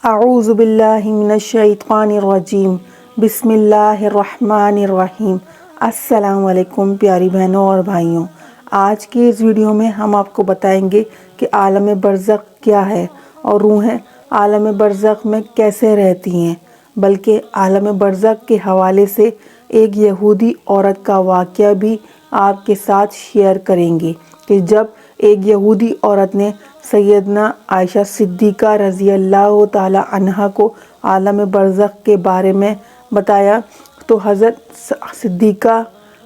اعوذ باللہ من الشیطان الرجیم بسم اللہ الرحمن الرحیم۔ السلام علیکم پیاری بہنوں اور بھائیوں، آج کی اس ویڈیو میں ہم آپ کو بتائیں گے کہ عالم برزخ کیا ہے اور روحیں عالم برزخ میں کیسے رہتی ہیں، بلکہ عالم برزخ کے حوالے سے ایک یہودی عورت کا واقعہ بھی آپ کے ساتھ شیئر کریں گے کہ جب ایک یہودی عورت نے سیدنا عائشہ صدیقہ رضی اللہ تعالی عنہا کو عالم برزخ کے بارے میں بتایا تو حضرت صدیقہ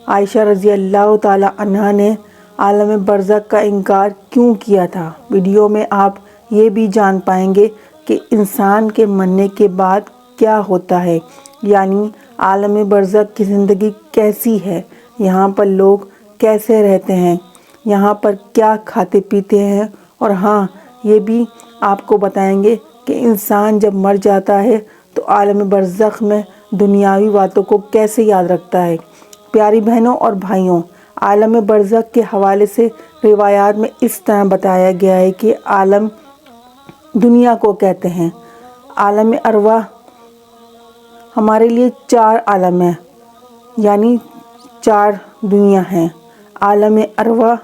عائشہ رضی اللہ تعالی عنہا نے عالم برزخ کا انکار کیوں کیا تھا۔ ویڈیو میں آپ یہ بھی جان پائیں گے کہ انسان کے مرنے کے بعد کیا ہوتا ہے، یعنی عالم برزخ کی زندگی کیسی ہے، یہاں پر لوگ کیسے رہتے ہیں، یہاں پر کیا کھاتے پیتے ہیں، اور ہاں یہ بھی آپ کو بتائیں گے کہ انسان جب مر جاتا ہے تو عالم برزخ میں دنیاوی باتوں کو کیسے یاد رکھتا ہے۔ پیاری بہنوں اور بھائیوں، عالم برزخ کے حوالے سے روایات میں اس طرح بتایا گیا ہے کہ عالم دنیا کو کہتے ہیں۔ عالم ارواح ہمارے لیے 4 عالم ہیں، یعنی 4 دنیا ہیں: عالم ارواح،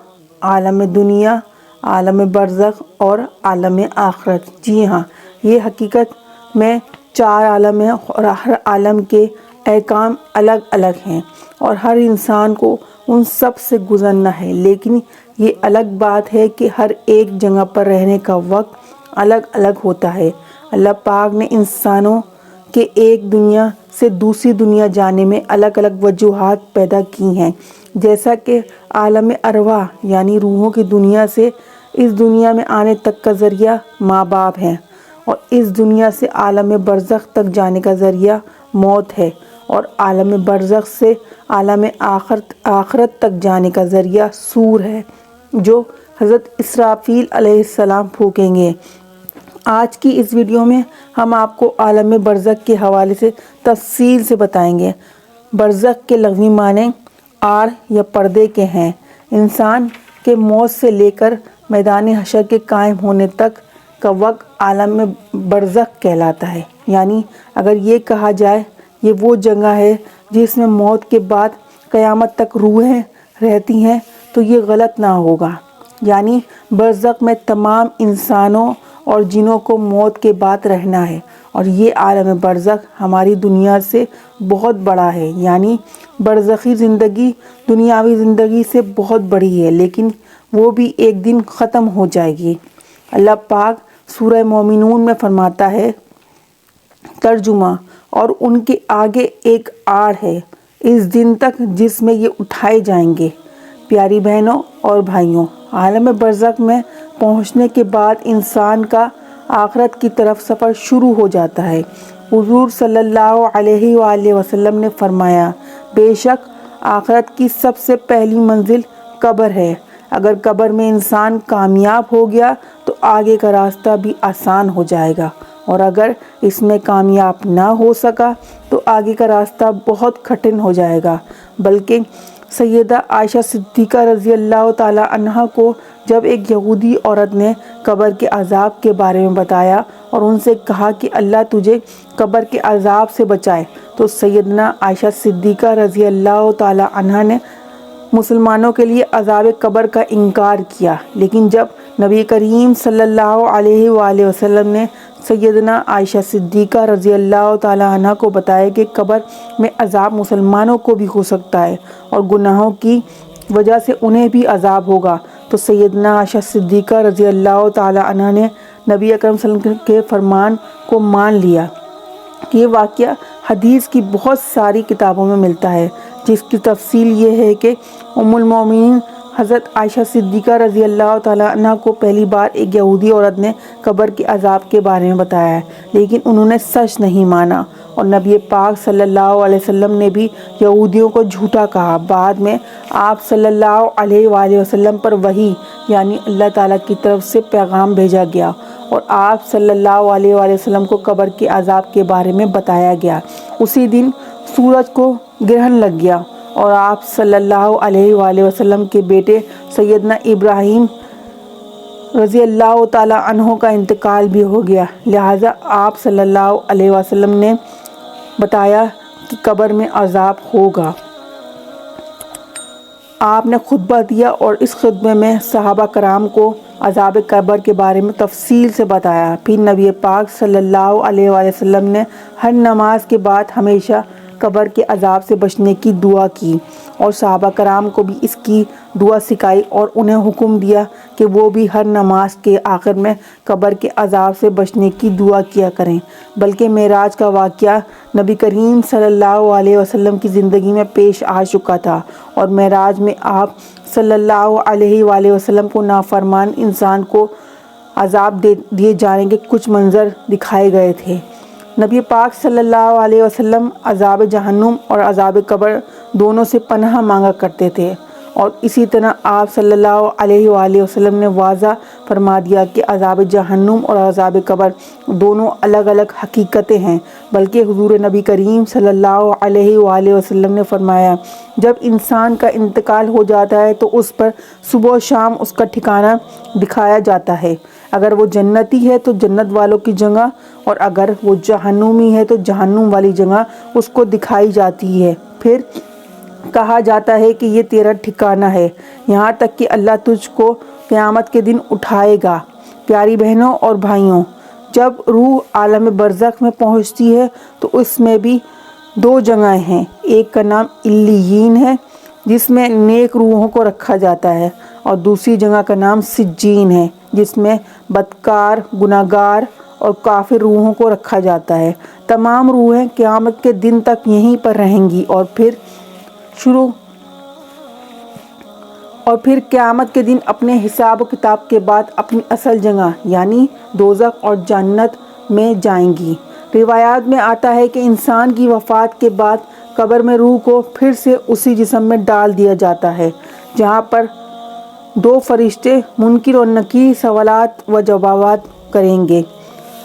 عالم دنیا، عالم برزخ اور عالم آخرت۔ جی ہاں، یہ حقیقت میں 4 عالم ہیں اور ہر عالم کے احکام الگ الگ ہیں اور ہر انسان کو ان سب سے گزرنا ہے، لیکن یہ الگ بات ہے کہ ہر ایک جگہ پر رہنے کا وقت الگ الگ ہوتا ہے۔ اللہ پاک نے انسانوں کے ایک دنیا سے دوسری دنیا جانے میں الگ الگ وجوہات پیدا کی ہیں، جیسا کہ عالم ارواح یعنی روحوں کی دنیا سے اس دنیا میں آنے تک کا ذریعہ ماں باپ ہے، اور اس دنیا سے عالم برزخ تک جانے کا ذریعہ موت ہے، اور عالم برزخ سے عالم آخرت تک جانے کا ذریعہ سور ہے جو حضرت اسرافیل علیہ السلام پھونکیں گے۔ آج کی اس ویڈیو میں ہم آپ کو عالم برزخ کے حوالے سے تفصیل سے بتائیں گے۔ برزخ کے لغوی معنی آڑ یا پردے کے ہیں۔ انسان کے موت سے لے کر میدان حشر کے قائم ہونے تک کا وقت عالم برزخ کہلاتا ہے، یعنی اگر یہ کہا جائے یہ وہ جگہ ہے جس میں موت کے بعد قیامت تک روحیں رہتی ہیں تو یہ غلط نہ ہوگا، یعنی برزخ میں تمام انسانوں اور جنوں کو موت کے بعد رہنا ہے، اور یہ عالم برزخ ہماری دنیا سے بہت بڑا ہے، یعنی برزخی زندگی دنیاوی زندگی سے بہت بڑی ہے، لیکن وہ بھی ایک دن ختم ہو جائے گی۔ اللہ پاک سورہ مومنون میں فرماتا ہے، ترجمہ: اور ان کے آگے ایک آڑ ہے اس دن تک جس میں یہ اٹھائے جائیں گے۔ پیاری بہنوں اور بھائیوں، عالم برزخ میں پہنچنے کے بعد انسان کا آخرت کی طرف سفر شروع ہو جاتا ہے۔ حضور صلی اللہ علیہ وآلہ وسلم نے فرمایا، بے شک آخرت کی سب سے پہلی منزل قبر ہے۔ اگر قبر میں انسان کامیاب ہو گیا تو آگے کا راستہ بھی آسان ہو جائے گا، اور اگر اس میں کامیاب نہ ہو سکا تو آگے کا راستہ بہت کٹھن ہو جائے گا۔ بلکہ سیدہ عائشہ صدیقہ رضی اللہ تعالی عنہا کو جب ایک یہودی عورت نے قبر کے عذاب کے بارے میں بتایا اور ان سے کہا کہ اللہ تجھے قبر کے عذاب سے بچائے، تو سیدنا عائشہ صدیقہ رضی اللہ تعالی عنہا نے مسلمانوں کے لیے عذاب قبر کا انکار کیا، لیکن جب نبی کریم صلی اللہ علیہ وآلہ وسلم نے سیدنا عائشہ صدیقہ رضی اللہ تعالی عنہا کو بتایا کہ قبر میں عذاب مسلمانوں کو بھی ہو سکتا ہے اور گناہوں کی وجہ سے انہیں بھی عذاب ہوگا، تو سیدنا عائشہ صدیقہ رضی اللہ تعالی عنہا نے نبی اکرم صلی اللہ علیہ وسلم کے فرمان کو مان لیا۔ یہ واقعہ حدیث کی بہت ساری کتابوں میں ملتا ہے، جس کی تفصیل یہ ہے کہ ام المومنین حضرت عائشہ صدیقہ رضی اللہ تعالی عنہ کو پہلی بار ایک یہودی عورت نے قبر کے عذاب کے بارے میں بتایا ہے، لیکن انہوں نے سچ نہیں مانا، اور نبی پاک صلی اللہ علیہ وسلم نے بھی یہودیوں کو جھوٹا کہا۔ بعد میں آپ صلی اللہ علیہ وآلہ وسلم پر وحی یعنی اللہ تعالیٰ کی طرف سے پیغام بھیجا گیا اور آپ صلی اللہ علیہ وآلہ وسلم کو قبر کے عذاب کے بارے میں بتایا گیا۔ اسی دن سورج کو گرہن لگ گیا اور آپ صلی اللہ علیہ وآلہ وسلم کے بیٹے سیدنا ابراہیم رضی اللہ تعالیٰ عنہ کا انتقال بھی ہو گیا، لہٰذا آپ صلی اللہ علیہ وسلم نے بتایا کہ قبر میں عذاب ہوگا۔ آپ نے خطبہ دیا اور اس خطبے میں صحابہ کرام کو عذاب قبر کے بارے میں تفصیل سے بتایا۔ پھر نبی پاک صلی اللہ علیہ وآلہ وسلم نے ہر نماز کے بعد ہمیشہ قبر کے عذاب سے بچنے کی دعا کی اور صحابہ کرام کو بھی اس کی دعا سکھائی اور انہیں حکم دیا کہ وہ بھی ہر نماز کے آخر میں قبر کے عذاب سے بچنے کی دعا کیا کریں۔ بلکہ معراج کا واقعہ نبی کریم صلی اللہ علیہ وسلم کی زندگی میں پیش آ چکا تھا اور معراج میں آپ صلی اللہ علیہ وآلہ وسلم کو نافرمان انسان کو عذاب دیے جانے کے کچھ منظر دکھائے گئے تھے۔ نبی پاک صلی اللہ علیہ وسلم عذاب جہنم اور عذاب قبر دونوں سے پناہ مانگا کرتے تھے، اور اسی طرح آپ صلی اللہ علیہ وآلہ وسلم نے واضح فرما دیا کہ عذاب جہنم اور عذاب قبر دونوں الگ الگ حقیقتیں ہیں۔ بلکہ حضور نبی کریم صلی اللہ علیہ وآلہ وسلم نے فرمایا، جب انسان کا انتقال ہو جاتا ہے تو اس پر صبح و شام اس کا ٹھکانہ دکھایا جاتا ہے۔ اگر وہ جنتی ہے تو جنت والوں کی جگہ، اور اگر وہ جہنمی ہے تو جہنم والی جگہ اس کو دکھائی جاتی ہے۔ پھر کہا جاتا ہے کہ یہ تیرا ٹھکانہ ہے، یہاں تک کہ اللہ تجھ کو قیامت کے دن اٹھائے گا۔ پیاری بہنوں اور بھائیوں، جب روح عالم برزخ میں پہنچتی ہے تو اس میں بھی دو جگہیں ہیں۔ ایک کا نام علیین ہے جس میں نیک روحوں کو رکھا جاتا ہے، اور دوسری جگہ کا نام سجین ہے جس میں بدکار، گناہگار اور کافر روحوں کو رکھا جاتا ہے۔ تمام روحیں قیامت کے دن تک یہیں پر رہیں گی اور پھر قیامت کے دن اپنے حساب و کتاب کے بعد اپنی اصل جگہ یعنی دوزخ اور جنت میں جائیں گی۔ روایات میں آتا ہے کہ انسان کی وفات کے بعد قبر میں روح کو پھر سے اسی جسم میں ڈال دیا جاتا ہے جہاں پر دو فرشتے منکر اور نکیر سوالات و جوابات کریں گے۔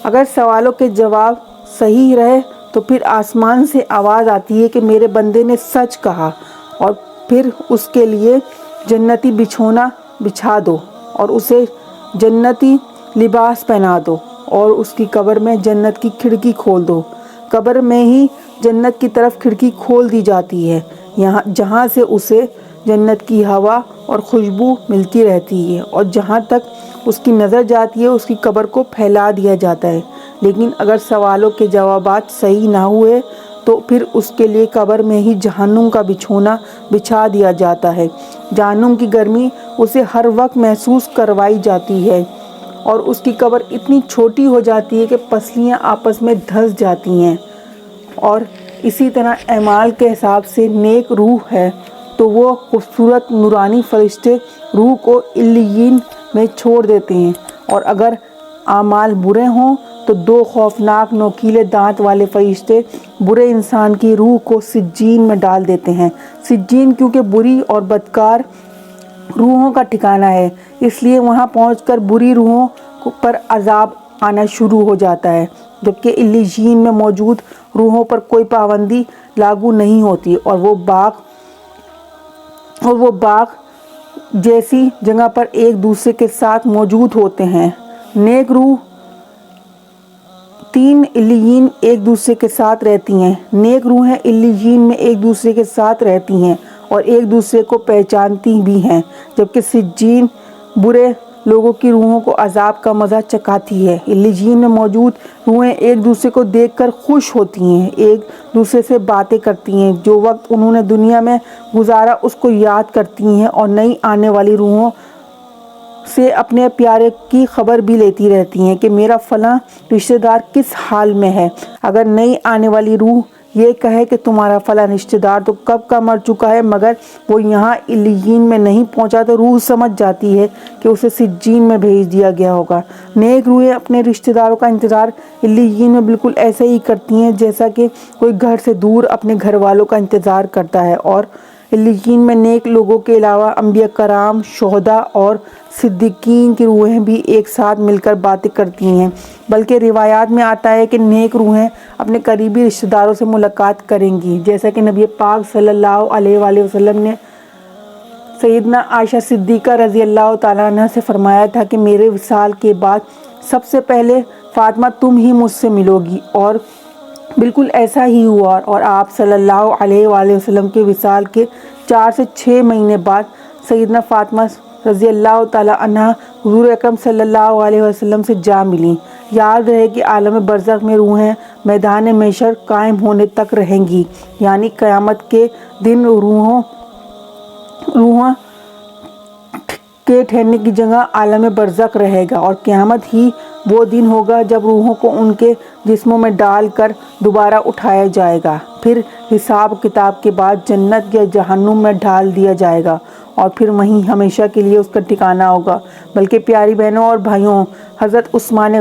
اگر سوالوں کے جواب صحیح رہے تو پھر آسمان سے آواز آتی ہے کہ میرے بندے نے سچ کہا، اور پھر اس کے لیے جنتی بچھونا بچھا دو اور اسے جنتی لباس پہنا دو اور اس کی قبر میں جنت کی کھڑکی کھول دو۔ قبر میں ہی جنت کی طرف کھڑکی کھول دی جاتی ہے جہاں سے اسے جنت کی ہوا اور خوشبو ملتی رہتی ہے، اور جہاں تک اس کی نظر جاتی ہے اس کی قبر کو پھیلا دیا جاتا ہے۔ لیکن اگر سوالوں کے جوابات صحیح نہ ہوئے تو پھر اس کے لیے قبر میں ہی جہنم کا بچھونا بچھا دیا جاتا ہے۔ جہنم کی گرمی اسے ہر وقت محسوس کروائی جاتی ہے اور اس کی قبر اتنی چھوٹی ہو جاتی ہے کہ پسلیاں آپس میں دھس جاتی ہیں۔ اور اسی طرح اعمال کے حساب سے نیک روح ہے تو وہ خوبصورت نورانی فرشتے روح کو علیین میں چھوڑ دیتے ہیں، اور اگر اعمال برے ہوں تو دو خوفناک نوکیلے دانت والے فرشتے برے انسان کی روح کو سجین میں ڈال دیتے ہیں۔ سجین کیونکہ بری اور بدکار روحوں کا ٹھکانہ ہے، اس لیے وہاں پہنچ کر بری روحوں پر عذاب آنا شروع ہو جاتا ہے، جبکہ علیین میں موجود روحوں پر کوئی پابندی لاگو نہیں ہوتی اور وہ باغ جیسی جگہ پر ایک دوسرے کے ساتھ موجود ہوتے ہیں۔ نیک روح تین علیین ایک دوسرے کے ساتھ رہتی ہیں۔ نیک روحیں علیین میں ایک دوسرے کے ساتھ رہتی ہیں اور ایک دوسرے کو پہچانتی بھی ہیں، جبکہ سجین برے لوگوں کی روحوں کو عذاب کا مزہ چکھاتی ہے۔ علیین میں موجود روحیں ایک دوسرے کو دیکھ کر خوش ہوتی ہیں، ایک دوسرے سے باتیں کرتی ہیں، جو وقت انہوں نے دنیا میں گزارا اس کو یاد کرتی ہیں، اور نئی آنے والی روحوں سے اپنے پیارے کی خبر بھی لیتی رہتی ہیں کہ میرا فلاں رشتہ دار کس حال میں ہے۔ اگر نئی آنے والی روح یہ کہے کہ تمہارا فلاں رشتہ دار تو کب کا مر چکا ہے مگر وہ یہاں علیین میں نہیں پہنچا، تو روح سمجھ جاتی ہے کہ اسے سجین میں بھیج دیا گیا ہوگا۔ نیک روحیں اپنے رشتہ داروں کا انتظار علیین میں بالکل ایسے ہی کرتی ہیں جیسا کہ کوئی گھر سے دور اپنے گھر والوں کا انتظار کرتا ہے، اور علیین میں نیک لوگوں کے علاوہ انبیاء کرام، شہداء اور صدیقین کی روحیں بھی ایک ساتھ مل کر باتیں کرتی ہیں۔ بلکہ روایات میں آتا ہے کہ نیک روحیں اپنے قریبی رشتہ داروں سے ملاقات کریں گی، جیسا کہ نبی پاک صلی اللہ علیہ وآلہ وسلم نے سیدنا عائشہ صدیقہ رضی اللہ تعالیٰ عنہ سے فرمایا تھا کہ میرے وصال کے بعد سب سے پہلے فاطمہ تم ہی مجھ سے ملو گی، اور بالکل ایسا ہی ہوا، اور آپ صلی اللہ علیہ وآلہ وسلم کے وصال کے 4 سے 6 مہینے بعد سیدنا فاطمہ رضی اللہ تعالیٰ عنہ حضور اکرم صلی اللہ علیہ وسلم سے جا ملیں۔ یاد رہے کہ عالم برزخ میں روحیں میدان محشر قائم ہونے تک رہیں گی، یعنی قیامت کے دن روحوں کے ٹھہرنے کی جگہ عالم برزخ رہے گا، اور قیامت ہی وہ دن ہوگا جب روحوں کو ان کے جسموں میں ڈال کر دوبارہ اٹھایا جائے گا، پھر حساب کتاب کے بعد جنت یا جہنم میں ڈال دیا جائے گا، اور پھر وہیں ہمیشہ کے لیے اس کا ٹھکانہ ہوگا۔ بلکہ پیاری بہنوں اور بھائیوں، حضرت عثمان